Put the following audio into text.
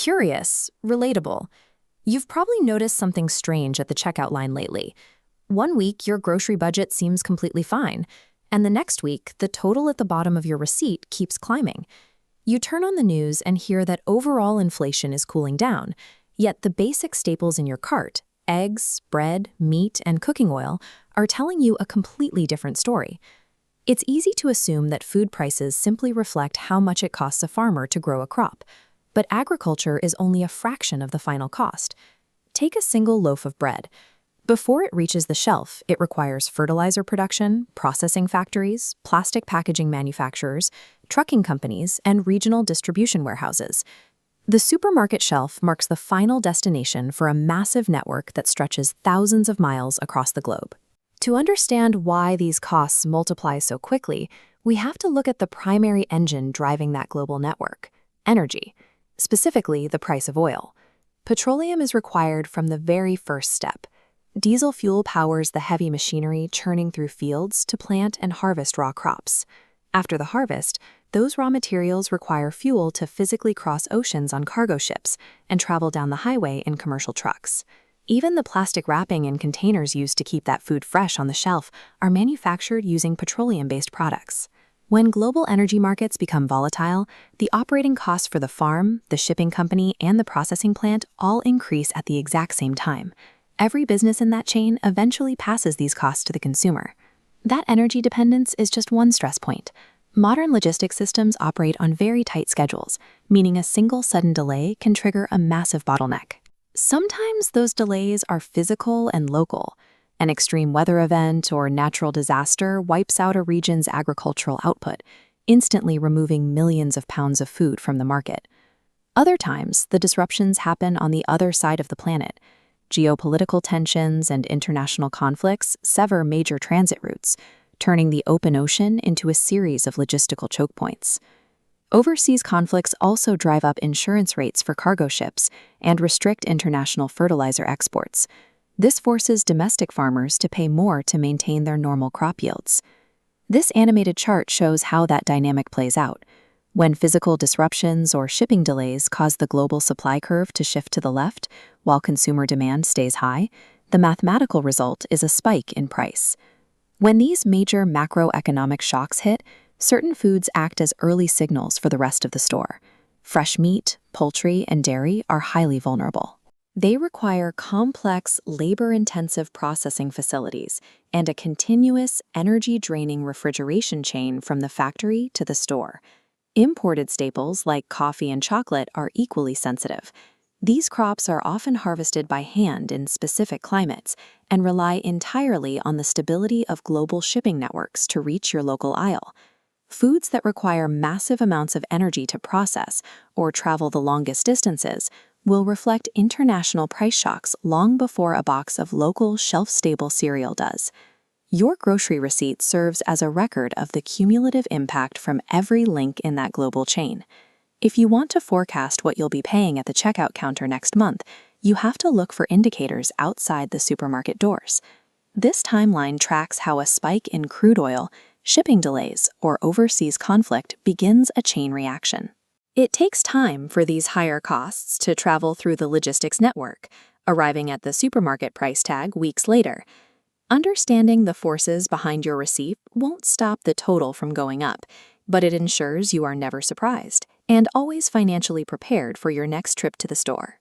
Curious, relatable. You've probably noticed something strange at the checkout line lately. One week, your grocery budget seems completely fine, and the next week, the total at the bottom of your receipt keeps climbing. You turn on the news and hear that overall inflation is cooling down, yet the basic staples in your cart, eggs, bread, meat, and cooking oil, are telling you a completely different story. It's easy to assume that food prices simply reflect how much it costs a farmer to grow a crop, but agriculture is only a fraction of the final cost. Take a single loaf of bread. Before it reaches the shelf, it requires fertilizer production, processing factories, plastic packaging manufacturers, trucking companies, and regional distribution warehouses. The supermarket shelf marks the final destination for a massive network that stretches thousands of miles across the globe. To understand why these costs multiply so quickly, we have to look at the primary engine driving that global network: energy, specifically the price of oil. Petroleum is required from the very first step. Diesel fuel powers the heavy machinery churning through fields to plant and harvest raw crops. After the harvest, those raw materials require fuel to physically cross oceans on cargo ships and travel down the highway in commercial trucks. Even the plastic wrapping and containers used to keep that food fresh on the shelf are manufactured using petroleum-based products. When global energy markets become volatile, the operating costs for the farm, the shipping company, and the processing plant all increase at the exact same time. Every business in that chain eventually passes these costs to the consumer. That energy dependence is just one stress point. Modern logistics systems operate on very tight schedules, meaning a single sudden delay can trigger a massive bottleneck. Sometimes those delays are physical and local. An extreme weather event or natural disaster wipes out a region's agricultural output, instantly removing millions of pounds of food from the market. Other times, the disruptions happen on the other side of the planet. Geopolitical tensions and international conflicts sever major transit routes, turning the open ocean into a series of logistical choke points. Overseas conflicts also drive up insurance rates for cargo ships and restrict international fertilizer exports. This forces domestic farmers to pay more to maintain their normal crop yields. This animated chart shows how that dynamic plays out. When physical disruptions or shipping delays cause the global supply curve to shift to the left, while consumer demand stays high, the mathematical result is a spike in price. When these major macroeconomic shocks hit, certain foods act as early signals for the rest of the store. Fresh meat, poultry, and dairy are highly vulnerable. They require complex, labor-intensive processing facilities and a continuous, energy-draining refrigeration chain from the factory to the store. Imported staples like coffee and chocolate are equally sensitive. These crops are often harvested by hand in specific climates and rely entirely on the stability of global shipping networks to reach your local aisle. Foods that require massive amounts of energy to process or travel the longest distances will reflect international price shocks long before a box of local shelf-stable cereal does. Your grocery receipt serves as a record of the cumulative impact from every link in that global chain. If you want to forecast what you'll be paying at the checkout counter next month, you have to look for indicators outside the supermarket doors. This timeline tracks how a spike in crude oil, shipping delays, or overseas conflict begins a chain reaction. It takes time for these higher costs to travel through the logistics network, arriving at the supermarket price tag weeks later. Understanding the forces behind your receipt won't stop the total from going up, but it ensures you are never surprised and always financially prepared for your next trip to the store.